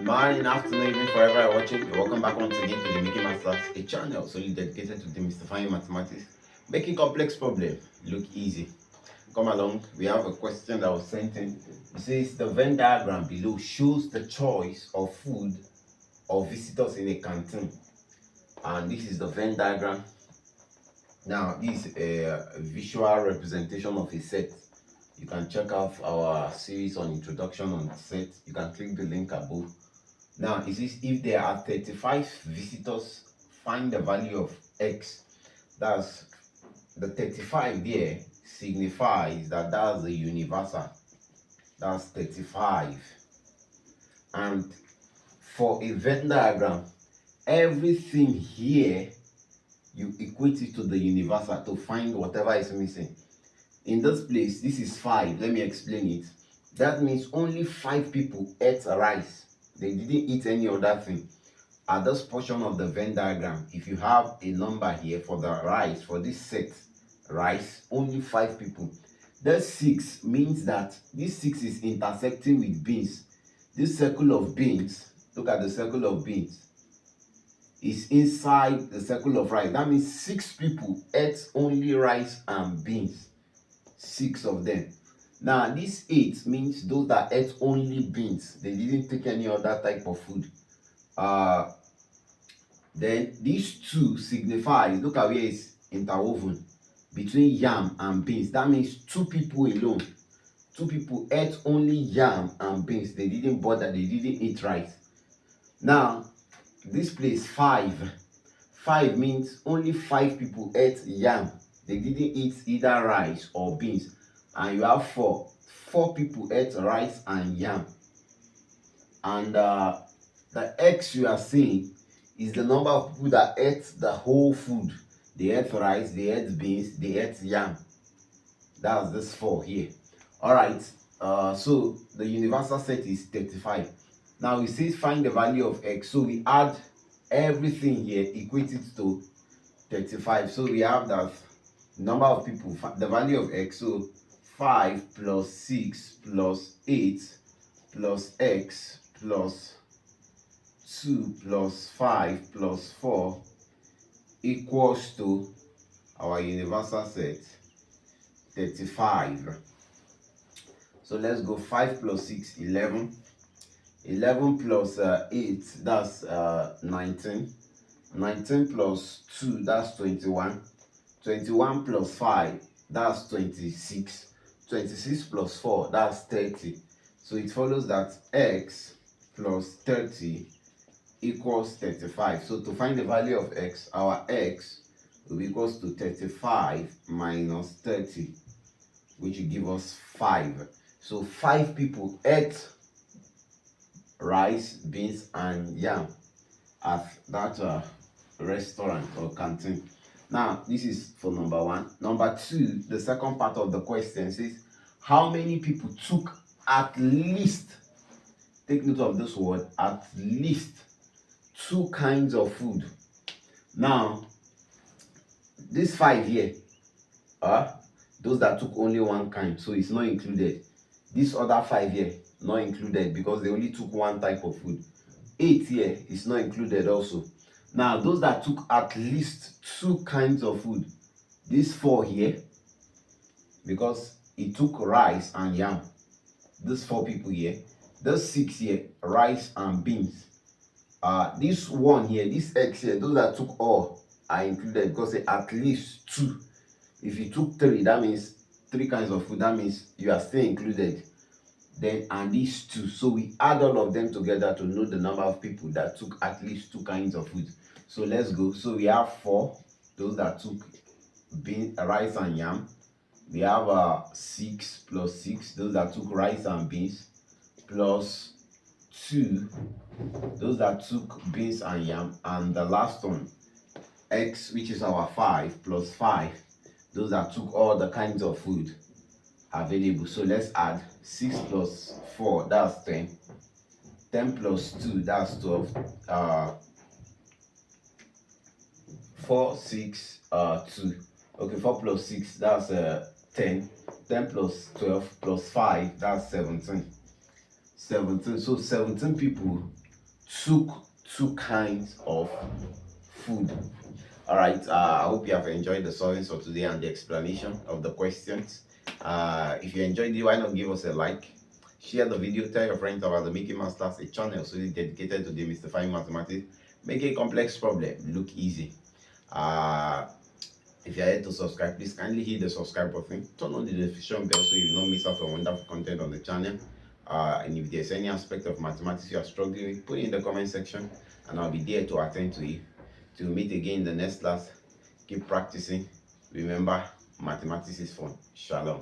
Morning, afternoon, evening, forever you're watching. Welcome back once again to the Making Masters, a channel solely dedicated to demystifying mathematics, making complex problems look easy. Come along, we have a question that was sent in. It says the Venn diagram below shows the choice of food of visitors in a canteen. And this is the Venn diagram. Now, this is a visual representation of a set. You can check out our series on introduction on set. You can click the link above. Now, it says if there are 35 visitors, find the value of x. That's the 35 there signifies that that's the universal. That's 35. And for a Venn diagram, everything here, you equate it to the universal to find whatever is missing. In this place, this is 5. Let me explain it. That means only 5 people ate rice. They didn't eat any other thing. At this portion of the Venn diagram, if you have a number here for the rice, for this set, rice, only 5 people. That 6 means that this 6 is intersecting with beans. This circle of beans, look at the circle of beans, is inside the circle of rice. That means 6 people ate only rice and beans. 6 of them. Now, this 8 means those that ate only beans. They didn't take any other type of food. Then these 2 signifies, look at where it's interwoven between yam and beans. That means 2 people alone. 2 people ate only yam and beans. They didn't bother, they didn't eat rice. Now, this place 5. 5 means only 5 people ate yam. They didn't eat either rice or beans. And you have 4. 4 people ate rice and yam. And the X you are seeing is the number of people that ate the whole food. They ate rice, they ate beans, they ate yam. That's this 4 here. Alright, so the universal set is 35. Now it says find the value of X. So we add everything here, equate it to 35. So we have that number of people, the value of X. So 5 plus 6 plus 8 plus X plus 2 plus 5 plus 4 equals to our universal set 35. So let's go 5 plus 6, 11. 11 plus 8, that's 19. 19 plus 2, that's 21. 21 plus 5, that's 26. 26 plus 4, that's 30. So it follows that X plus 30 equals 35. So to find the value of X, our X will be equals to 35 minus 30, which will give us 5. So 5 people ate rice, beans, and yam at that restaurant or canteen. Now, this is for number 1. Number 2, the second part of the question says, how many people took at least, take note of this word, at least 2 kinds of food. Now, this 5 here, those that took only 1 kind, so it's not included. This other 5 here, not included because they only took 1 type of food. 8 here is not included also. Now, those that took at least 2 kinds of food, this 4 here, because it took rice and yam. This 4 people here. This 6 here, rice and beans. This 1 here, this X here, those that took all are included because they at least 2. If you took 3, that means 3 kinds of food. That means you are still included. Then and these 2, so we add all of them together to know the number of people that took at least 2 kinds of food. So let's go. So we have 4, those that took rice and yam. We have 6 plus 6, those that took rice and beans, plus 2, those that took beans and yam, and the last one, X, which is our 5, plus 5, those that took all the kinds of food available. So let's add 6 plus 4, that's 10. 10 plus 2, that's 12. 4, 6, 2. Okay, 4 plus 6, that's 10. 10 plus 12 plus 5, that's 17. 17. So 17 people took two kinds of food. All right, I hope you have enjoyed the solvings for today and the explanation of the questions. If you enjoyed it, why not give us a like, share the video, tell your friends about the Making Masters, a channel solely dedicated to demystifying mathematics, make a complex problem look easy. If you're yet to subscribe, please kindly hit the subscribe button, turn on the notification bell so you don't miss out on wonderful content on the channel. And if there's any aspect of mathematics you are struggling with, put it in the comment section and I'll be there to attend to you. Till we meet again in the next class, keep practicing. Remember, mathematics is fun. Shalom.